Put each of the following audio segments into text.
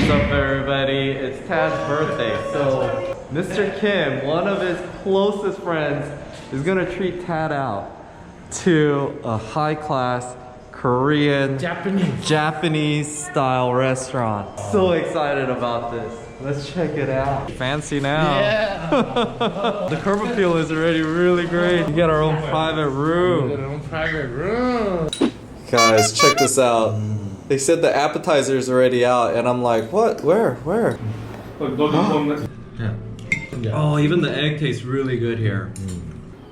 What's up, everybody? It's Tad's birthday, so Mr. Kim, one of his closest friends, is gonna treat Tad out to a high-class Korean, Japanese style restaurant. So excited about this. Let's check it out. Fancy now. Yeah. The curb appeal is already really great. We get our own private room. Guys, check this out. They said the appetizer is already out, and I'm like, what? Where? Oh, even the egg tastes really good here.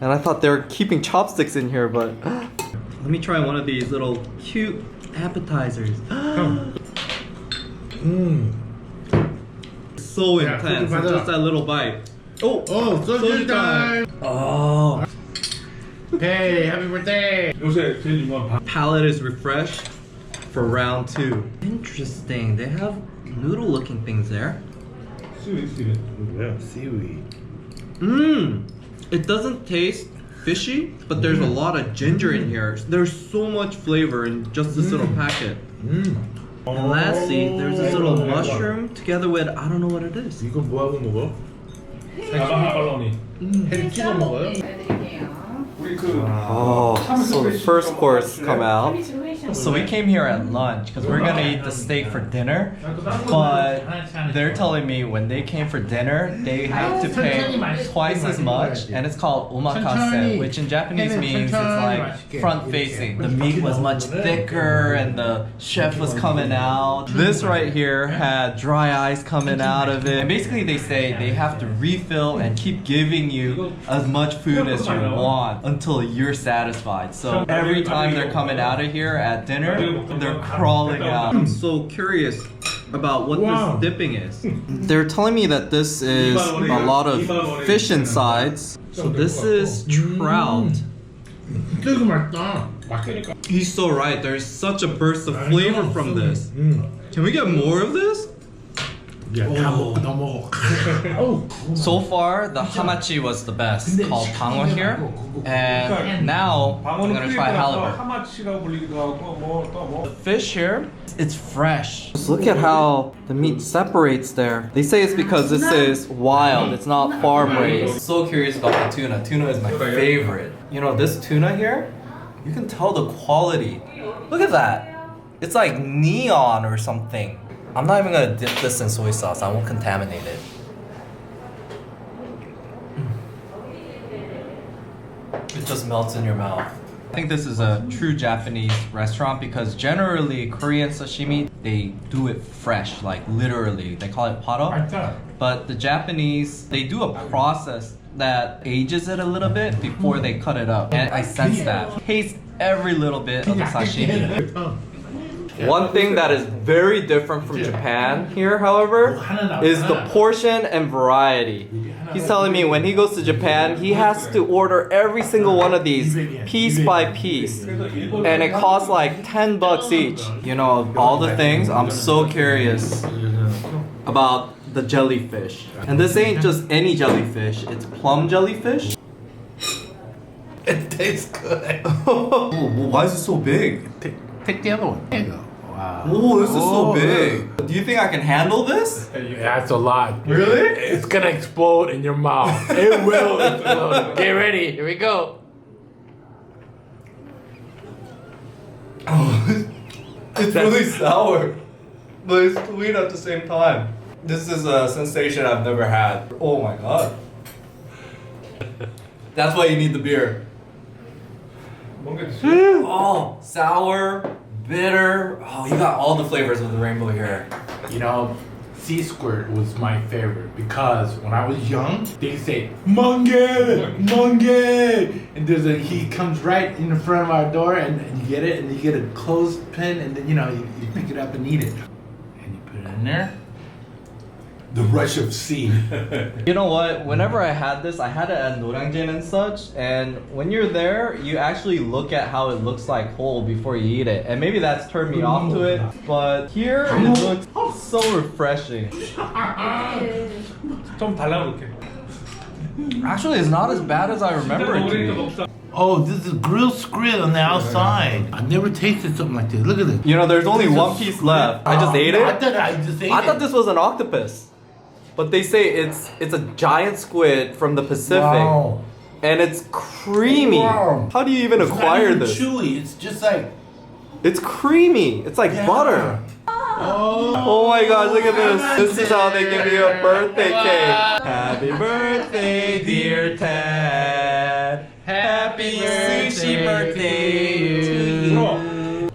And I thought they were keeping chopsticks in here, but let me try one of these little cute appetizers. So intense, just that little bite. Oh, soju time! Oh. Hey, happy birthday! Palate is refreshed for round 2. Interesting, they have noodle looking things there. Seaweed. Yeah, seaweed. It doesn't taste fishy, but there's a lot of ginger in here. There's so much flavor in just this little packet. And lastly, there's this little mushroom together with, I don't know what it is. 이건 뭐하고 먹어? 햄 찍어 먹어요? Oh, so the first course come out. So we came here at lunch because we're gonna eat the steak for dinner, but they're telling me when they came for dinner, they have to pay twice as much, and it's called omakase, which in Japanese means it's like front facing. The meat was much thicker and the chef was coming out. This right here had dry ice coming out of it. And basically they say they have to refill and keep giving you as much food as you want until you're satisfied. So every time they're coming out of here at dinner, they're crawling out. I'm so curious about what this dipping is. They're telling me that this is a lot of fish insides. So this is trout. He's so right, there's such a burst of flavor from this. Can we get more of this? So far, the hamachi was the best, called 방어 here. And now, I'm gonna try halibut. The fish here, it's fresh. Just look at how the meat separates there. They say it's because this is wild, it's not farm raised. So curious about the tuna. Tuna is my favorite. You know, this tuna here, you can tell the quality. Look at that. It's like neon or something. I'm not even gonna dip this in soy sauce. I won't contaminate it. It just melts in your mouth. I think this is a true Japanese restaurant because generally Korean sashimi, they do it fresh, like literally. They call it paro. But the Japanese, they do a process that ages it a little bit before they cut it up. And I sense that. Taste every little bit of the sashimi. One thing that is very different from Japan here, however, is the portion and variety. He's telling me when he goes to Japan, he has to order every single one of these piece by piece. And it costs like 10 bucks each. You know, of all the things, I'm so curious about the jellyfish. And this ain't just any jellyfish, it's plum jellyfish. It tastes good. Oh, why is it so big? Take the other one. There you go. Wow. Oh, this is so big. Do you think I can handle this? That's a lot. Really? It's gonna explode in your mouth. It will explode. Get ready. Here we go. Oh, it's really sour, but it's sweet at the same time. This is a sensation I've never had. Oh my god. That's why you need the beer. Oh, sour, bitter. Oh, you got all the flavors of the rainbow here. You know, sea squirt was my favorite because when I was young, they say "Munge, munge," and he comes right in the front of our door, and you get it, and you get a clothespin, and then you pick it up and eat it, and you put it in there. The rush of sea. You know what? Whenever I had this, I had it at Norangjin and such, and when you're there, you actually look at how it looks like whole before you eat it. And maybe that's turned me off to it, but here it looks so refreshing. 좀 달라 그렇게. Actually, it's not as bad as I remember it to be. Oh, this is grilled squid on the outside. I've never tasted something like this. Look at this. You know, there's only one piece left. I just ate it. I thought This was an octopus. But they say it's a giant squid from the Pacific. Wow. And it's creamy. Wow. How do you even acquire this? It's not even chewy. It's just like... It's creamy. It's like butter. Oh my gosh, look at this. This is how they give you a birthday cake. Happy birthday, dear Ted. Happy sushi birthday to you.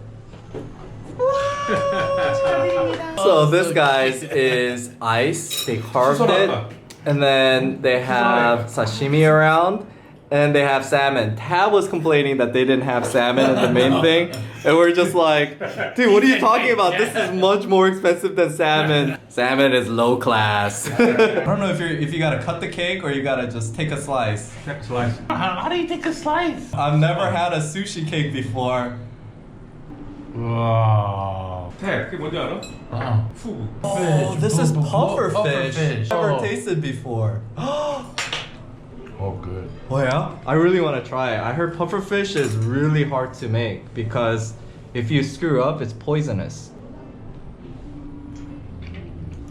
So this, guys, is ice. They carved it. And then they have sashimi around. And they have salmon. Tab was complaining that they didn't have salmon in the main thing. And we're just like, dude, what are you talking about? This is much more expensive than salmon. Salmon is low class. I don't know if you gotta cut the cake or you gotta just take a slice. How do you take a slice? I've never had a sushi cake before. Wow. 그게 뭔지 알아? 푸. Oh, this is puffer fish. Pufferfish. Never Oh. tasted before. Oh, good. Oh yeah? I really want to try it. I heard puffer fish is really hard to make because if you screw up, it's poisonous.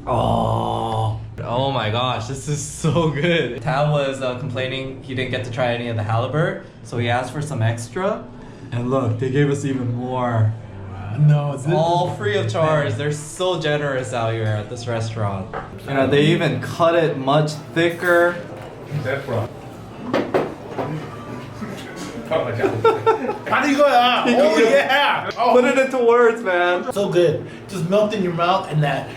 Oh my gosh, this is so good. Tab was complaining he didn't get to try any of the halibut, so he asked for some extra. And look, they gave us even more. No, it's All free of charge. They're so generous out here at this restaurant. You know, they even cut it much thicker. Saffron. How do you go? Oh, yeah. Oh. Put it into words, man. So good. Just melt in your mouth and that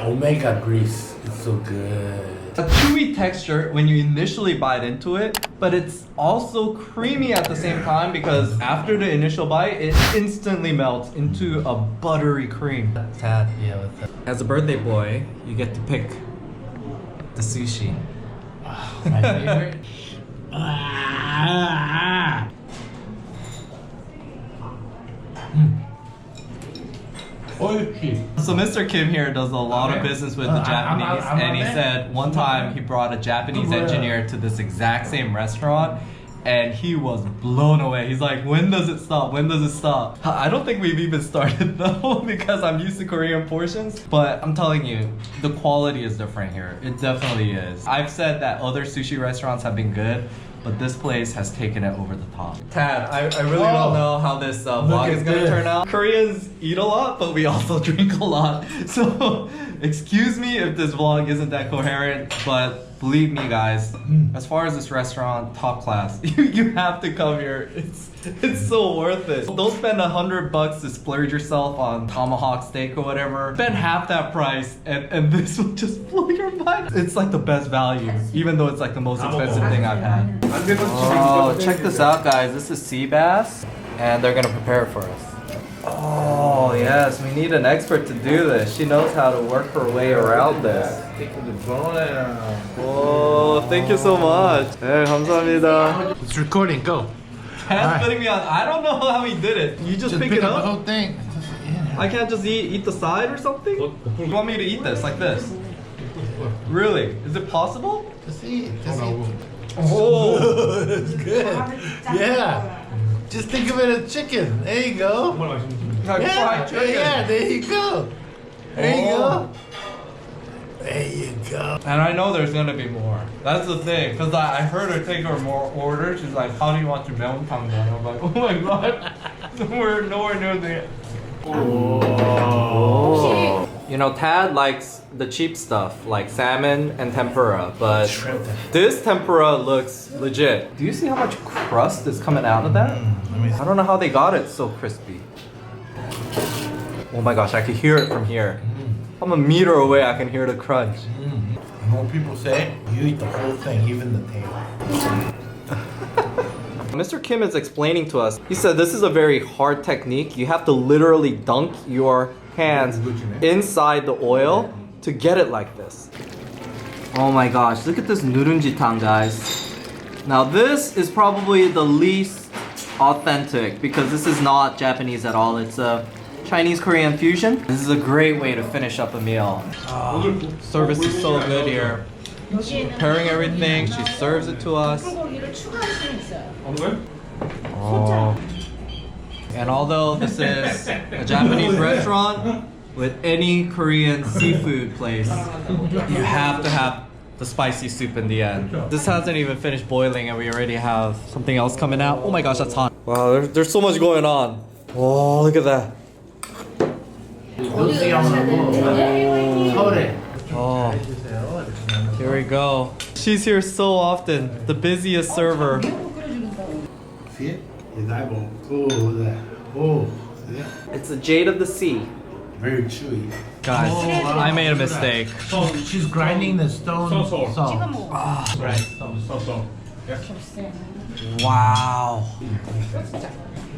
omega grease. It's so good. A chewy texture when you initially bite into it, but it's also creamy at the same time because after the initial bite, it instantly melts into a buttery cream. Tad, yeah, with that. As a birthday boy, you get to pick the sushi. My favorite. So Mr. Kim here does a lot of business with the Japanese, and he said one time he brought a Japanese engineer to this exact same restaurant, and he was blown away. He's like, when does it stop? When does it stop? I don't think we've even started though because I'm used to Korean portions, but I'm telling you, the quality is different here. It definitely is. I've said that other sushi restaurants have been good, but this place has taken it over the top. Tad, I really don't know how this vlog is gonna turn out. Koreans eat a lot, but we also drink a lot. So, excuse me if this vlog isn't that coherent, but believe me guys, as far as this restaurant, top class, you have to come here. It's so worth it. Don't spend $100 to splurge yourself on tomahawk steak or whatever. Spend half that price and this will just blow your mind. It's like the best value, even though it's like the most expensive thing I've had. Oh, check this out guys. This is sea bass and they're gonna prepare it for us. Oh yes, we need an expert to do this. She knows how to work her way around this. Oh, thank you so much. 네, 감사합니다. It's recording. Go. Tad's putting me on. I don't know how he did it. You just pick it up up? the whole thing. I can't just eat the side or something? You want me to eat this like this? Really? Is it possible? Just eat. Just eat. Oh, It's good. Yeah. Just think of it as chicken. There you go. like fried chicken. Yeah, there you go. There you go. There you go. And I know there's gonna be more. That's the thing, because I heard her take her more orders. She's like, how do you want your meonpang done? I'm like, oh my god. We're nowhere near the... Oh. You know, Tad likes the cheap stuff, like salmon and tempura, but this tempura looks legit. Do you see how much crust is coming out of that? I don't know how they got it so crispy. Oh my gosh, I can hear it from here. I'm a meter away, I can hear the crunch. And what people say, you eat the whole thing, even the tail. Mr. Kim is explaining to us. He said this is a very hard technique. You have to literally dunk your hands inside the oil to get it like this. Oh my gosh, look at this nurenjitang, guys. Now this is probably the least authentic because this is not Japanese at all. It's a Chinese-Korean fusion. This is a great way to finish up a meal. Service is so good here. preparing everything. She serves it to us. 불고기를 추가할 수 있어요. 어느 거요? Oh. And although this is a Japanese restaurant, with any Korean seafood place, you have to have the spicy soup in the end. This hasn't even finished boiling and we already have something else coming out. Oh my gosh, that's hot. Wow, there's so much going on. Oh, look at that. 서울에. Oh, here we go. She's here so often, the busiest server. See it? His eyeball. Oh, that. Oh, see it? It's the jade of the sea. Very chewy. Guys, I made a mistake. So she's grinding the stone salt. salt. Right. So. Wow.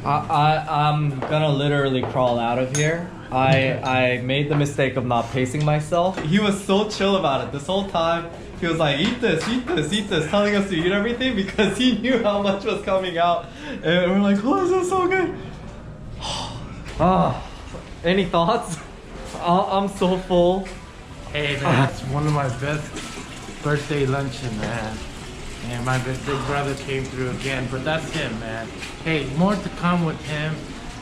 I'm gonna literally crawl out of here. I made the mistake of not pacing myself. He was so chill about it this whole time. He was like, eat this, eat this, eat this, telling us to eat everything because he knew how much was coming out. And we're like, oh, this is so good. Any thoughts? I'm so full. Hey man, it's one of my best birthday luncheon, man. And my big brother came through again, but that's him, man. Hey, more to come with him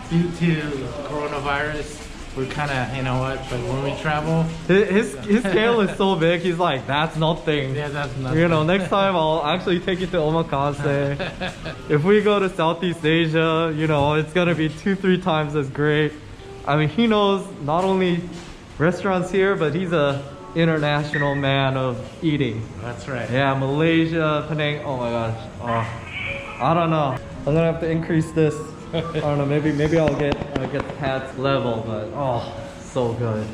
due to coronavirus. We're kind of, you know what, but when we travel, His scale is so big, he's like, that's nothing. yeah, that's nothing. You know, next time I'll actually take you to omakase. If we go to Southeast Asia, you know, it's gonna be 2-3 times as great. I mean, he knows not only restaurants here, but he's a international man of eating. That's right. Yeah, Malaysia, Penang. Oh my gosh. Oh, I don't know. I'm gonna have to increase this. I don't know. Maybe I'll get Pat's level, but oh, so good.